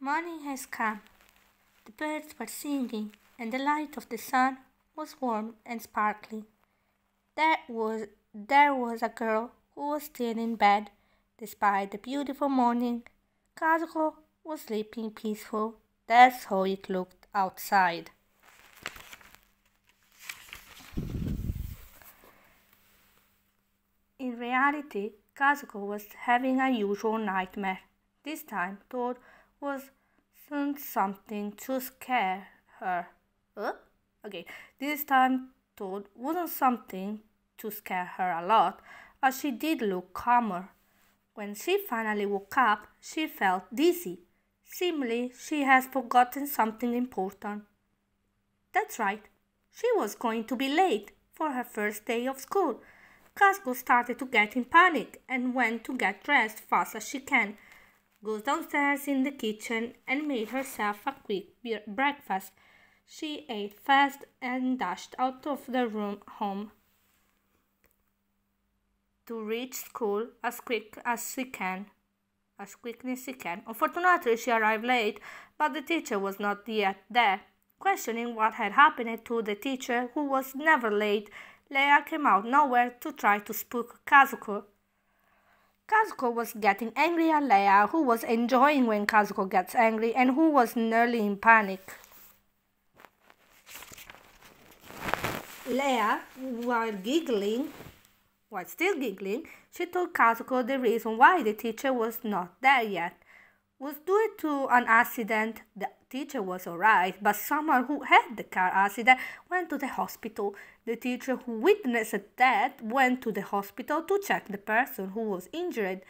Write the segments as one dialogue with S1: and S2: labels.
S1: Morning has come. The birds were singing, and the light of the sun was warm and sparkling. There was a girl who was still in bed, despite the beautiful morning. Kazuko was sleeping peaceful. That's how it looked outside. In reality, Kazuko was having a usual nightmare. This time, Toad wasn't something to scare her. Okay, this time Toad wasn't something to scare her a lot, as she did look calmer. When she finally woke up, she felt dizzy. Seemingly, she has forgotten something important. That's right, she was going to be late for her first day of school. Kazuko started to get in panic and went to get dressed fast as she can. Goes downstairs in the kitchen and made herself a quick breakfast. She ate fast and dashed out of the room home to reach school as quickly as she can. Unfortunately, she arrived late, but the teacher was not yet there. Questioning what had happened to the teacher, who was never late, Leia came out nowhere to try to spook Kazuko. Kazuko was getting angry at Leia, who was enjoying when Kazuko gets angry and who was nearly in panic. Leia, while still giggling, she told Kazuko the reason why the teacher was not there yet was due to an accident. The teacher was alright, but someone who had the car accident went to the hospital. The teacher who witnessed that went to the hospital to check the person who was injured,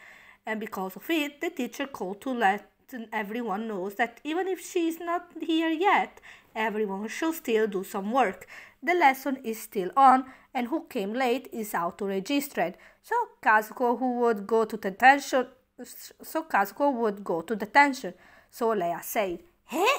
S1: and because of it, the teacher called to let everyone know that even if she is not here yet, everyone should still do some work. The lesson is still on, and who came late is auto-registered. So Kazuko would go to detention. So Leia said, "Hey,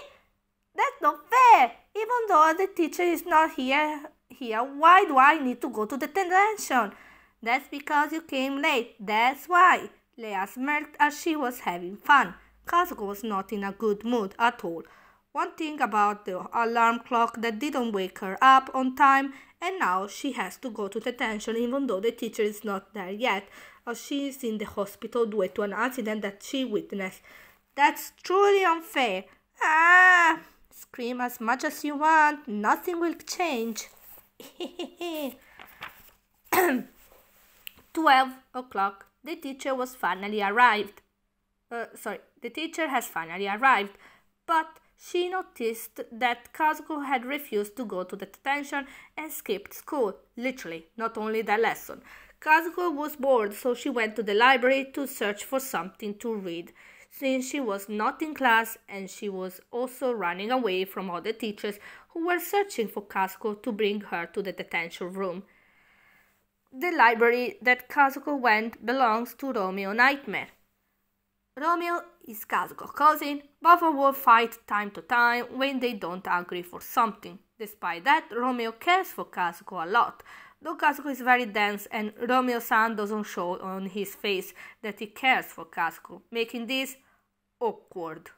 S1: that's not fair. Even though the teacher is not here, why do I need to go to detention?" "That's because you came late. That's why." Leia smirked as she was having fun. Kazuko was not in a good mood at all. One thing about the alarm clock that didn't wake her up on time, and now she has to go to detention even though the teacher is not there yet, as she is in the hospital due to an accident that she witnessed. That's truly unfair. Ah! Scream as much as you want, nothing will change. 12 o'clock. The teacher has finally arrived, but she noticed that Kazuko had refused to go to the detention and skipped school, literally, not only the lesson. Kazuko was bored, so she went to the library to search for something to read, since she was not in class, and she was also running away from other teachers who were searching for Kazuko to bring her to the detention room. The library that Kazuko went belongs to Romeo Nightmare. Romeo is Kazuko's cousin. Both will fight time to time when they don't agree for something. Despite that, Romeo cares for Kazuko a lot. Though Kazuko is very dense and Romeo-san doesn't show on his face that he cares for Kazuko, making this awkward.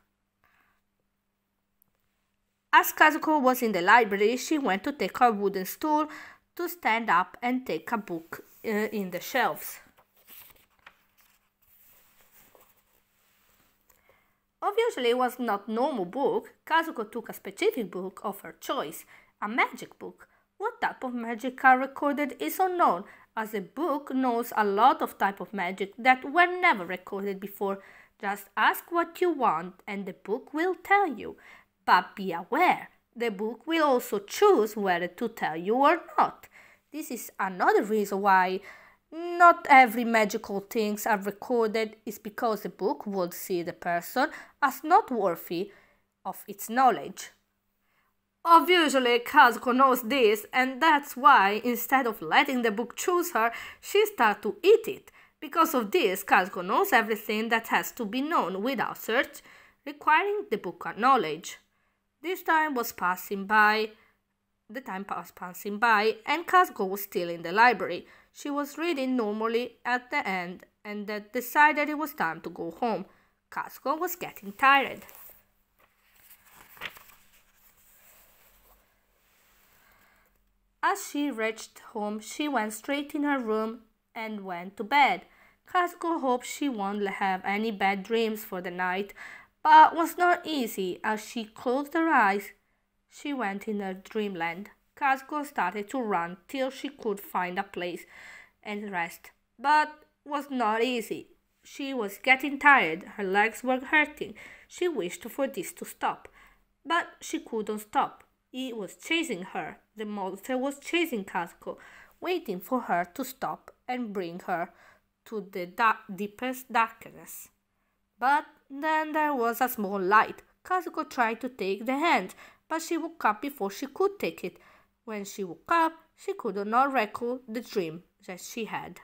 S1: As Kazuko was in the library, she went to take her wooden stool to stand up and take a book in the shelves. Obviously, it was not a normal book. Kazuko took a specific book of her choice, a magic book. What type of magic are recorded is unknown, as the book knows a lot of types of magic that were never recorded before. Just ask what you want and the book will tell you. But be aware, the book will also choose whether to tell you or not. This is another reason why not every magical things are recorded, is because the book would see the person as not worthy of its knowledge. Obviously, Kazuko knows this, and that's why, instead of letting the book choose her, she starts to eat it. Because of this, Kazuko knows everything that has to be known without search, requiring the book knowledge. The time was passing by, and Kazuko was still in the library. She was reading normally at the end, and decided it was time to go home. Kazuko was getting tired. As she reached home, she went straight in her room and went to bed. Kazuko hoped she won't have any bad dreams for the night, but was not easy. As she closed her eyes, she went in her dreamland. Kazuko started to run till she could find a place and rest, but was not easy. She was getting tired, her legs were hurting. She wished for this to stop, but she couldn't stop. It was chasing her. The monster was chasing Kazuko, waiting for her to stop and bring her to the deepest darkness. But then there was a small light. Kazuko tried to take the hand, but she woke up before she could take it. When she woke up, she could not recall the dream that she had.